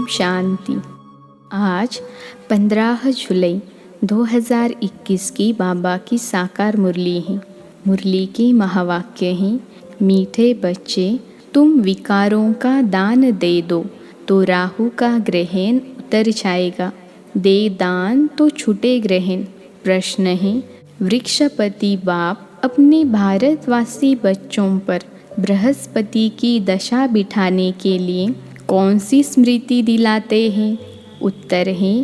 ओम शांति। आज 15 जुलाई 2021 की बाबा की साकार मुरली है। मुरली के महावाक्य हैं, मीठे बच्चे तुम विकारों का दान दे दो तो राहु का ग्रहण उतर जाएगा। दे दान तो छूटे ग्रहण। प्रश्न है, वृक्षपति बाप अपने भारतवासी बच्चों पर बृहस्पति की दशा बिठाने के लिए कौन सी स्मृति दिलाते हैं? उत्तर है,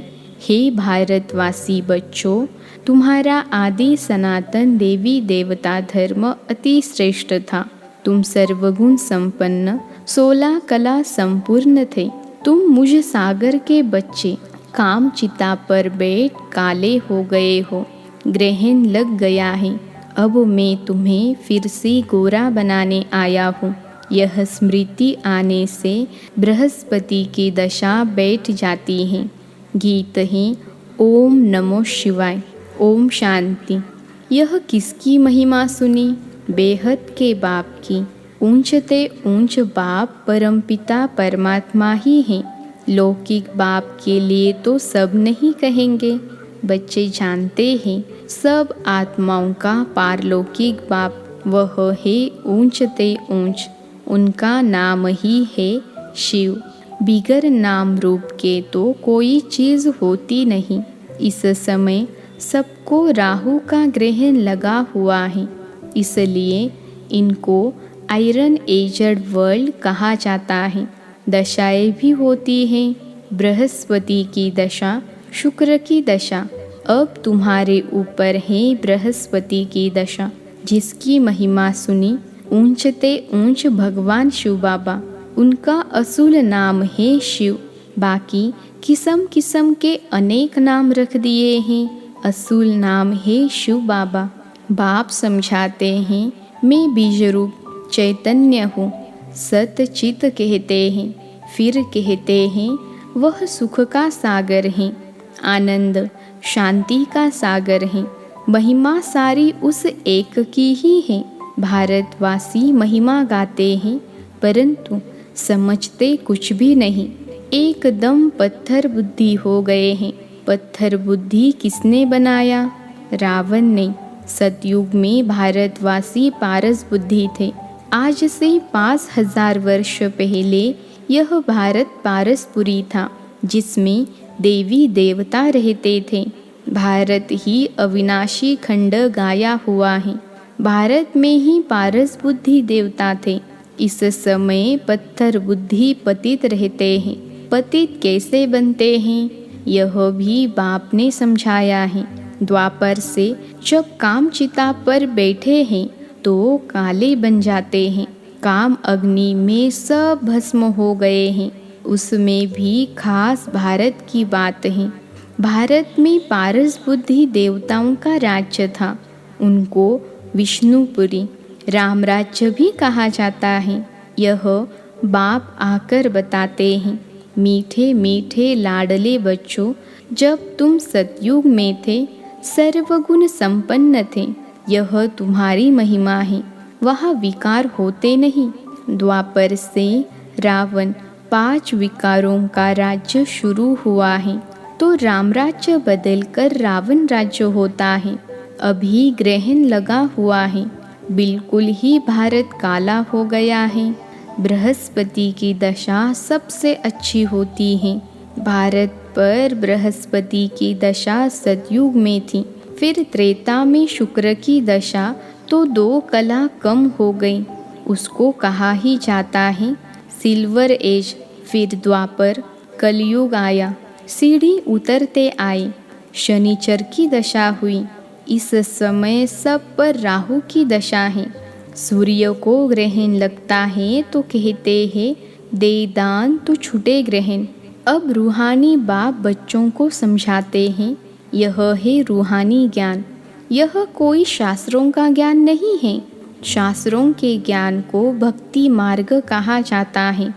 हे भारतवासी बच्चों, तुम्हारा आदि सनातन देवी देवता धर्म अति श्रेष्ठ था। तुम सर्वगुण संपन्न 16 कला संपूर्ण थे। तुम मुझ सागर के बच्चे काम चिता पर बैठ काले हो गए हो। ग्रहण लग गया है। अब मैं तुम्हें फिर से गोरा बनाने आया हूँ। यह स्मृति आने से बृहस्पति की दशा बैठ जाती है। गीत है, ओम नमो शिवाय। ओम शांति। यह किसकी महिमा सुनी? बेहद के बाप की। ऊंचते ऊंच बाप परमपिता परमात्मा ही हैं। लौकिक बाप के लिए तो सब नहीं कहेंगे। बच्चे जानते हैं सब आत्माओं का पारलौकिक बाप वह है ऊंचते ऊंच। उनका नाम ही है शिव। बिगर नाम रूप के तो कोई चीज़ होती नहीं। इस समय सबको राहु का ग्रहण लगा हुआ है, इसलिए इनको आयरन एजड वर्ल्ड कहा जाता है। दशाएं भी होती हैं, बृहस्पति की दशा, शुक्र की दशा। अब तुम्हारे ऊपर है बृहस्पति की दशा, जिसकी महिमा सुनी ऊंचते ऊंच भगवान शिव बाबा। उनका असूल नाम है शिव। बाकी किस्म किस्म के अनेक नाम रख दिए हैं। असूल नाम है शिव बाबा। बाप समझाते हैं, मैं बीज रूप चैतन्य हूँ। सत चित कहते हैं, फिर कहते हैं वह सुख का सागर है, आनंद शांति का सागर है। महिमा सारी उस एक की ही है। भारतवासी महिमा गाते हैं, परंतु समझते कुछ भी नहीं। एकदम पत्थर बुद्धि हो गए हैं। पत्थर बुद्धि किसने बनाया? रावण ने। सतयुग में भारतवासी पारस बुद्धि थे। आज से 5000 वर्ष पहले यह भारत पारसपुरी था, जिसमें देवी देवता रहते थे। भारत ही अविनाशी खंड गाया हुआ है। भारत में ही पारस बुद्धि देवता थे। इस समय पत्थर बुद्धि पतित रहते हैं। पतित कैसे बनते हैं, यह भी बाप ने समझाया है। द्वापर से जब काम चिता पर बैठे हैं तो काले बन जाते हैं। काम अग्नि में सब भस्म हो गए हैं। उसमें भी खास भारत की बात है। भारत में पारस बुद्धि देवताओं का राज्य था। उनको विष्णुपुरी राम राज्य भी कहा जाता है। यह बाप आकर बताते हैं, मीठे मीठे लाडले बच्चों, जब तुम सतयुग में थे सर्वगुण संपन्न थे। यह तुम्हारी महिमा है। वहाँ विकार होते नहीं। द्वापर से रावण 5 विकारों का राज्य शुरू हुआ है, तो राम राज्य बदलकर रावण राज्य होता है। अभी ग्रहण लगा हुआ है। बिल्कुल ही भारत काला हो गया है। बृहस्पति की दशा सबसे अच्छी होती है। भारत पर बृहस्पति की दशा सतयुग में थी। फिर त्रेता में शुक्र की दशा, तो 2 कला कम हो गई। उसको कहा ही जाता है सिल्वर एज। फिर द्वापर कलयुग आया। सीढ़ी उतरते आए। शनिचर की दशा हुई। इस समय सब पर राहु की दशा है। सूर्य को ग्रहण लगता है तो कहते हैं दे दान तो छूटे ग्रहण। अब रूहानी बाप बच्चों को समझाते हैं, यह है रूहानी ज्ञान। यह कोई शास्त्रों का ज्ञान नहीं है। शास्त्रों के ज्ञान को भक्ति मार्ग कहा जाता है।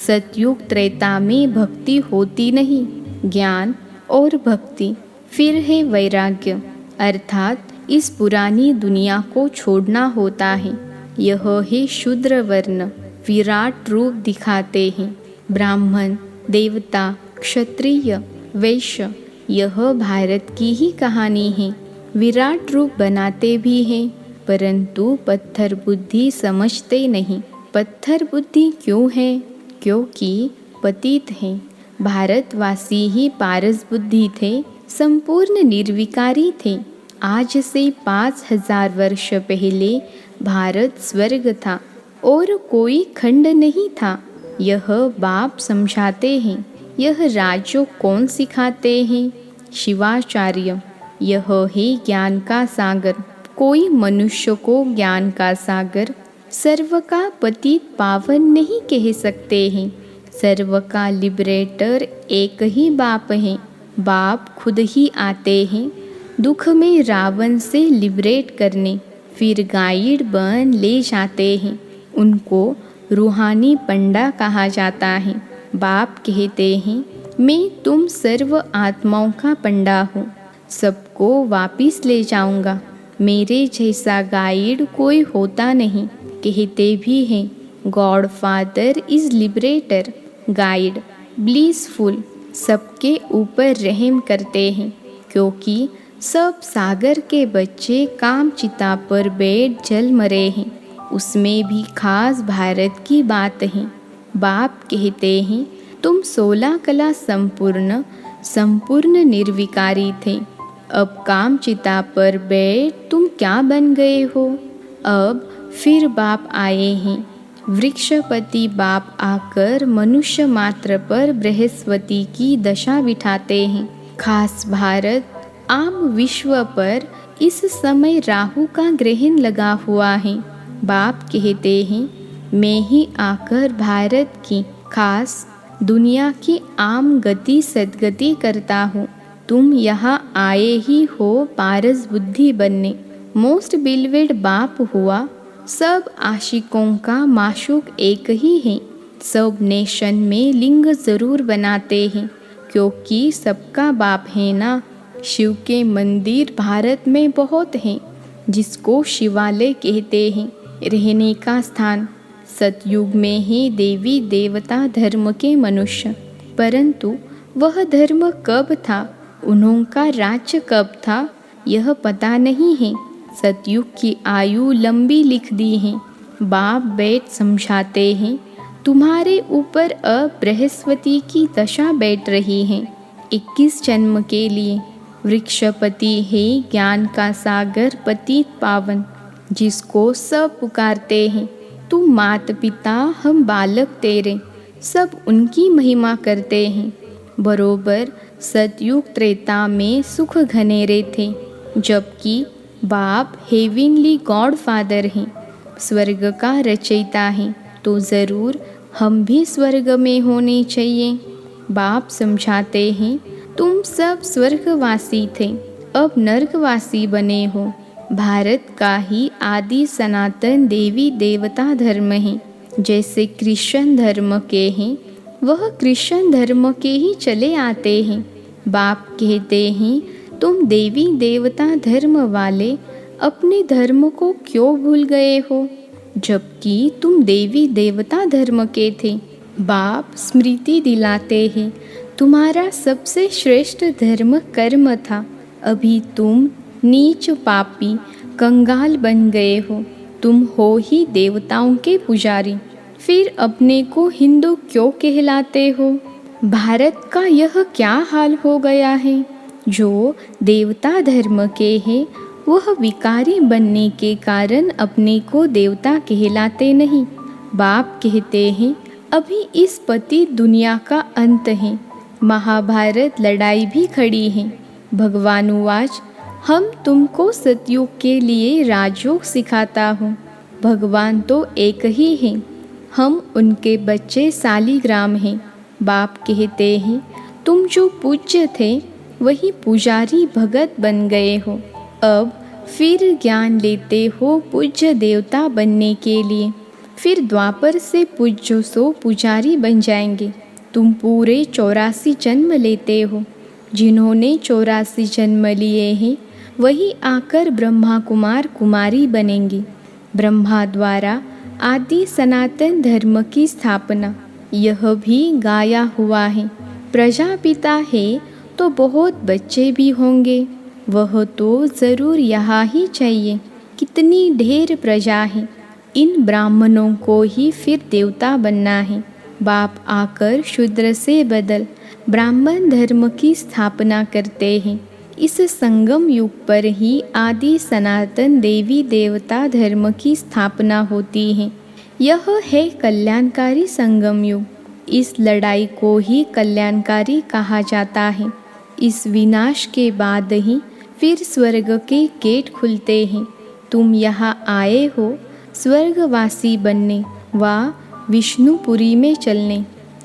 सतयुग त्रेता में भक्ति होती नहीं। ज्ञान और भक्ति। फिर है वैराग्य, अर्थात इस पुरानी दुनिया को छोड़ना होता है। यह है शूद्र वर्ण। विराट रूप दिखाते हैं। ब्राह्मण देवता, क्षत्रिय, वैश्य, यह भारत की ही कहानी है। विराट रूप बनाते भी हैं, परंतु पत्थर बुद्धि समझते नहीं। पत्थर बुद्धि क्यों है? क्योंकि पतित हैं। भारतवासी ही पारस बुद्धि थे, संपूर्ण निर्विकारी थे। आज से 5000 वर्ष पहले भारत स्वर्ग था और कोई खंड नहीं था। यह बाप समझाते हैं। यह राजयोग कौन सिखाते हैं? शिवाचार्य। यह है ज्ञान का सागर। कोई मनुष्य को ज्ञान का सागर, सर्व का पतित पावन नहीं कह सकते हैं। सर्व का लिबरेटर एक ही बाप है। बाप खुद ही आते हैं दुख में रावण से लिबरेट करने, फिर गाइड बन ले जाते हैं। उनको रूहानी पंडा कहा जाता है। बाप कहते हैं, मैं तुम सर्व आत्माओं का पंडा हूँ, सबको वापिस ले जाऊंगा। मेरे जैसा गाइड कोई होता नहीं। कहते भी हैं, God father is liberator, guide blissful, सबके ऊपर रहम करते हैं। क्योंकि सब सागर के बच्चे काम चिता पर बैठ जल मरे हैं। उसमें भी खास भारत की बात है। बाप कहते हैं, तुम 16 कला संपूर्ण निर्विकारी थे। अब काम चिता पर बैठ तुम क्या बन गए हो? अब फिर बाप आए हैं। वृक्षपति बाप आकर मनुष्य मात्र पर बृहस्पति की दशा बिठाते हैं। खास भारत आम विश्व पर इस समय राहु का ग्रहण लगा हुआ है। बाप कहते हैं, मैं ही आकर भारत की खास दुनिया की आम गति सद्गति करता हूँ। तुम यहाँ आए ही हो पारस बुद्धि बनने। मोस्ट बिलवेड बाप हुआ। सब आशिकों का माशूक एक ही है। सब नेशन में लिंग जरूर बनाते हैं, क्योंकि सबका बाप है ना। शिव के मंदिर भारत में बहुत हैं, जिसको शिवालय कहते हैं, रहने का स्थान। सतयुग में ही देवी देवता धर्म के मनुष्य, परंतु वह धर्म कब था, उनका राज्य कब था, यह पता नहीं है। सतयुग की आयु लंबी लिख दी है। बाप बैठ समझाते हैं, तुम्हारे ऊपर अब बृहस्पति की दशा बैठ रही है 21 जन्म के लिए। वृक्षपति है ज्ञान का सागर पतित पावन, जिसको सब पुकारते हैं। तुम मात पिता हम बालक तेरे, सब उनकी महिमा करते हैं। बरोबर सतयुग त्रेता में सुख घनेरे थे, जबकि बाप हेविनली गॉड फादर हैं, स्वर्ग का रचयिता हैं। तो ज़रूर हम भी स्वर्ग में होने चाहिए। बाप समझाते हैं, तुम सब स्वर्गवासी थे, अब नर्कवासी बने हो। भारत का ही आदि सनातन देवी देवता धर्म है। जैसे क्रिश्चियन धर्म के हैं, वह क्रिश्चियन धर्म के ही चले आते हैं। बाप कहते हैं, तुम देवी देवता धर्म वाले अपने धर्म को क्यों भूल गए हो, जबकि तुम देवी देवता धर्म के थे। बाप स्मृति दिलाते हैं, तुम्हारा सबसे श्रेष्ठ धर्म कर्म था। अभी तुम नीच पापी कंगाल बन गए हो। तुम हो ही देवताओं के पुजारी, फिर अपने को हिंदू क्यों कहलाते हो? भारत का यह क्या हाल हो गया है? जो देवता धर्म के हैं, वह विकारी बनने के कारण अपने को देवता कहलाते नहीं। बाप कहते हैं, अभी इस पतित दुनिया का अंत है। महाभारत लड़ाई भी खड़ी है। भगवान उवाच, हम तुमको सतयुग के लिए राजयोग सिखाता हूँ। भगवान तो एक ही हैं, हम उनके बच्चे सालीग्राम हैं। बाप कहते हैं, तुम जो पूज्य थे वही पुजारी भगत बन गए हो। अब फिर ज्ञान लेते हो पूज्य देवता बनने के लिए। फिर द्वापर से पूज्य सो पुजारी बन जाएंगे। तुम पूरे 84 जन्म लेते हो। जिन्होंने 84 जन्म लिए हैं, वही आकर ब्रह्मा कुमार कुमारी बनेंगे। ब्रह्मा द्वारा आदि सनातन धर्म की स्थापना, यह भी गाया हुआ है। प्रजापिता है तो बहुत बच्चे भी होंगे, वह तो ज़रूर यहाँ ही चाहिए। कितनी ढेर प्रजा है, इन ब्राह्मणों को ही फिर देवता बनना है। बाप आकर शूद्र से बदल ब्राह्मण धर्म की स्थापना करते हैं। इस संगम युग पर ही आदि सनातन देवी देवता धर्म की स्थापना होती है। यह है कल्याणकारी संगम युग। इस लड़ाई को ही कल्याणकारी कहा जाता है। इस विनाश के बाद ही फिर स्वर्ग के गेट खुलते हैं। तुम यहाँ आए हो स्वर्गवासी बनने व विष्णुपुरी में चलने।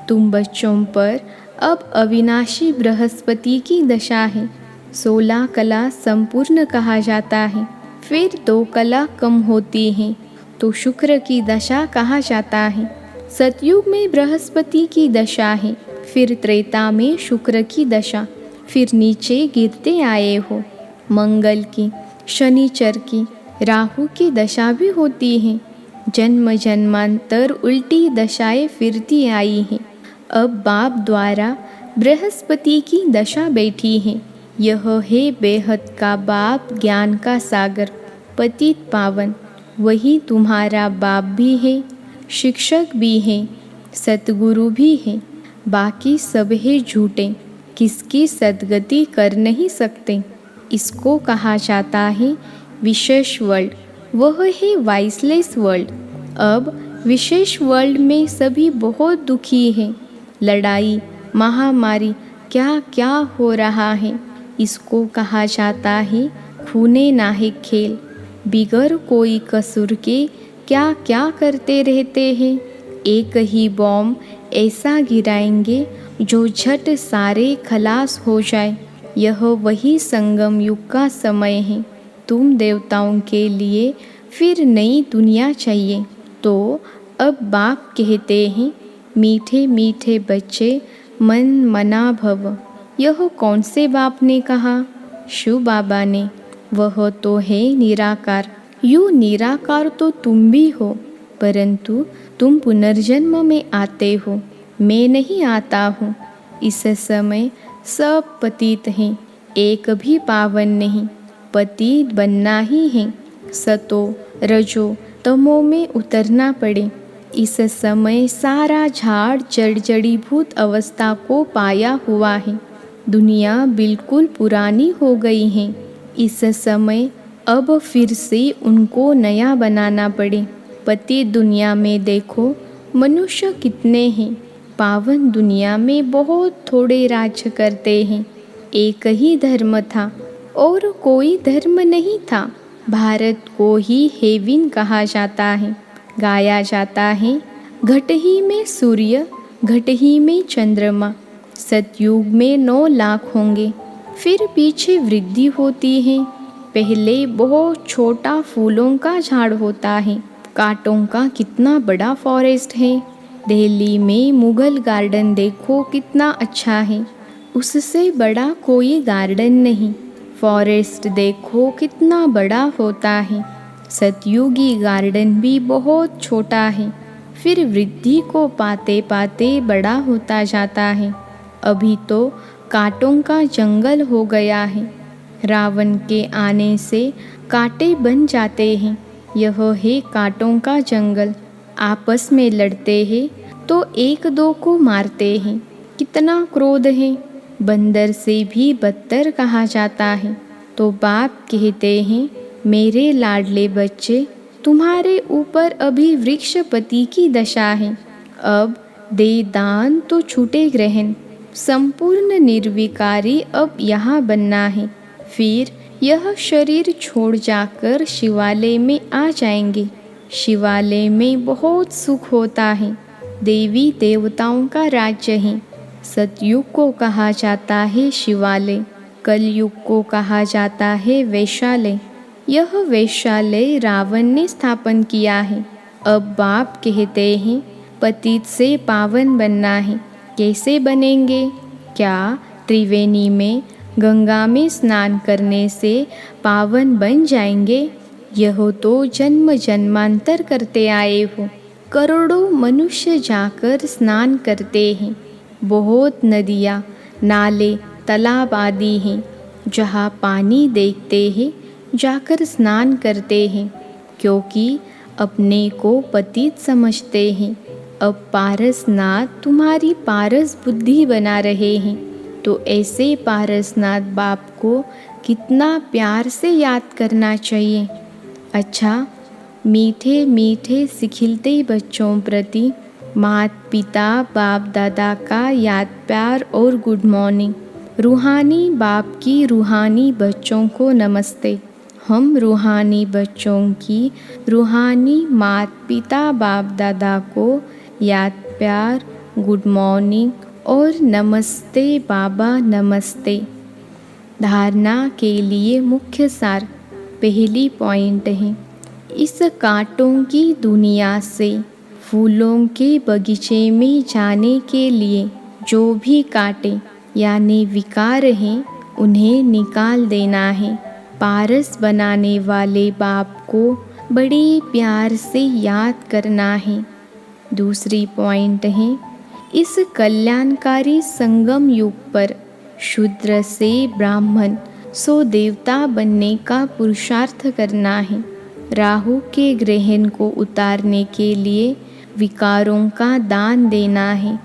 तुम बच्चों पर अब अविनाशी बृहस्पति की दशा है। 16 कला संपूर्ण कहा जाता है। फिर 2 कला कम होती हैं तो शुक्र की दशा कहा जाता है। सतयुग में बृहस्पति की दशा है, फिर त्रेता में शुक्र की दशा, फिर नीचे गिरते आए हो। मंगल की, शनिचर की, राहु की दशा भी होती है। जन्म जन्मांतर उल्टी दशाएं फिरती आई हैं। अब बाप द्वारा बृहस्पति की दशा बैठी है। यह है बेहद का बाप, ज्ञान का सागर, पतित पावन। वही तुम्हारा बाप भी है, शिक्षक भी है, सतगुरु भी है। बाकी सब है झूठे, किसकी सद्गति कर नहीं सकते। इसको कहा जाता है विशेष वर्ल्ड, वह है वाइसलेस वर्ल्ड। अब विशेष वर्ल्ड में सभी बहुत दुखी हैं। लड़ाई, महामारी, क्या क्या हो रहा है। इसको कहा जाता है खूने नाहिक खेल। बिगर कोई कसूर के क्या क्या करते रहते हैं। एक ही बॉम्ब ऐसा गिराएंगे जो झट सारे खलास हो जाए। यह वही संगम युग का समय है। तुम देवताओं के लिए फिर नई दुनिया चाहिए। तो अब बाप कहते हैं, मीठे मीठे बच्चे मन मना भव। यह कौन से बाप ने कहा? शिव बाबा ने। वह तो है निराकार। यूँ निराकार तो तुम भी हो, परंतु तुम पुनर्जन्म में आते हो, मैं नहीं आता हूँ। इस समय सब पतित हैं, एक भी पावन नहीं। पतित बनना ही है, सतो रजो तमो में उतरना पड़े। इस समय सारा झाड़ जड़जड़ीभूत अवस्था को पाया हुआ है। दुनिया बिल्कुल पुरानी हो गई है। इस समय अब फिर से उनको नया बनाना पड़े। पति दुनिया में देखो मनुष्य कितने हैं। पावन दुनिया में बहुत थोड़े राज्य करते हैं। एक ही धर्म था और कोई धर्म नहीं था। भारत को ही हेविन कहा जाता है। गाया जाता है, घट ही में सूर्य, घट ही में चंद्रमा। सतयुग में 9 लाख होंगे, फिर पीछे वृद्धि होती है। पहले बहुत छोटा फूलों का झाड़ होता है, कांटों का कितना बड़ा फॉरेस्ट है। दिल्ली में मुगल गार्डन देखो कितना अच्छा है, उससे बड़ा कोई गार्डन नहीं। फॉरेस्ट देखो कितना बड़ा होता है। सतयुगी गार्डन भी बहुत छोटा है, फिर वृद्धि को पाते पाते बड़ा होता जाता है। अभी तो कांटों का जंगल हो गया है। रावण के आने से कांटे बन जाते हैं। यह है कांटों का जंगल। आपस में लड़ते हैं तो एक दो को मारते हैं। कितना क्रोध है, बंदर से भी बदतर कहा जाता है। तो बाप कहते हैं, मेरे लाडले बच्चे, तुम्हारे ऊपर अभी वृक्षपति की दशा है। अब दे दान तो छूटे ग्रहण। संपूर्ण निर्विकारी अब यहाँ बनना है। फिर यह शरीर छोड़ जाकर शिवालय में आ जाएंगे। शिवालय में बहुत सुख होता है। देवी देवताओं का राज्य है। सतयुग को कहा जाता है शिवालय, कलयुग को कहा जाता है वैशालय। यह वैशालय रावण ने स्थापन किया है। अब बाप कहते हैं, पतित से पावन बनना है। कैसे बनेंगे? क्या त्रिवेणी में, गंगा में स्नान करने से पावन बन जाएंगे? यह तो जन्म जन्मांतर करते आए हो। करोड़ों मनुष्य जाकर स्नान करते हैं। बहुत नदियाँ, नाले, तालाब आदि हैं जहाँ पानी देखते हैं जाकर स्नान करते हैं, क्योंकि अपने को पतित समझते हैं। अब पारसनाथ तुम्हारी पारस बुद्धि बना रहे हैं, तो ऐसे पारसनाथ बाप को कितना प्यार से याद करना चाहिए। अच्छा, मीठे मीठे सिखिलते बच्चों प्रति माता पिता बाप दादा का याद प्यार और गुड मॉर्निंग। रूहानी बाप की रूहानी बच्चों को नमस्ते। हम रूहानी बच्चों की रूहानी माता पिता बाप दादा को याद प्यार, गुड मॉर्निंग और नमस्ते बाबा नमस्ते। धारणा के लिए मुख्य सार। पहली पॉइंट है, इस कांटों की दुनिया से फूलों के बगीचे में जाने के लिए जो भी कांटे यानी विकार हैं उन्हें निकाल देना है। पारस बनाने वाले बाप को बड़े प्यार से याद करना है। दूसरी पॉइंट है, इस कल्याणकारी संगम युग पर शूद्र से ब्राह्मण सो देवता बनने का पुरुषार्थ करना है। राहु के ग्रहण को उतारने के लिए विकारों का दान देना है।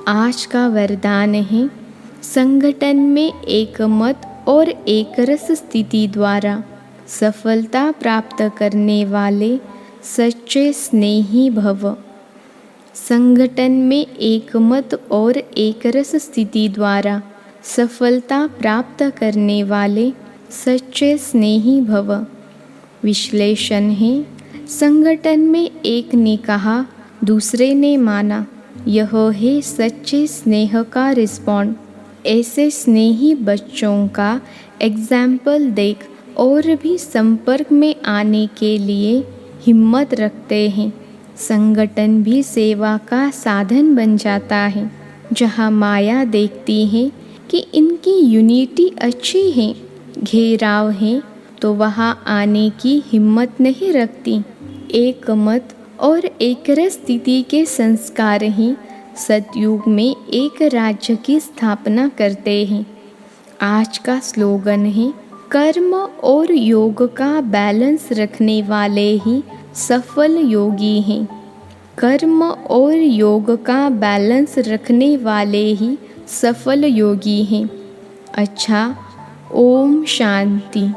आज का वरदान है, संगठन में एकमत और एकरस स्थिति द्वारा सफलता प्राप्त करने वाले सच्चे स्नेही भव। संगठन में एकमत और एकरस स्थिति द्वारा सफलता प्राप्त करने वाले सच्चे स्नेही भव। विश्लेषण है, संगठन में एक ने कहा, दूसरे ने माना, यह है सच्चे स्नेह का रिस्पॉन्ड। ऐसे स्नेही बच्चों का एग्जाम्पल देख और भी संपर्क में आने के लिए हिम्मत रखते हैं। संगठन भी सेवा का साधन बन जाता है। जहाँ माया देखती है कि इनकी यूनिटी अच्छी है, घेराव है, तो वहाँ आने की हिम्मत नहीं रखती। एक मत और एकरस स्थिति के संस्कार ही सतयुग में एक राज्य की स्थापना करते हैं। आज का स्लोगन है, कर्म और योग का बैलेंस रखने वाले ही सफल योगी हैं। कर्म और योग का बैलेंस रखने वाले ही सफल योगी हैं। अच्छा, ओम शांति।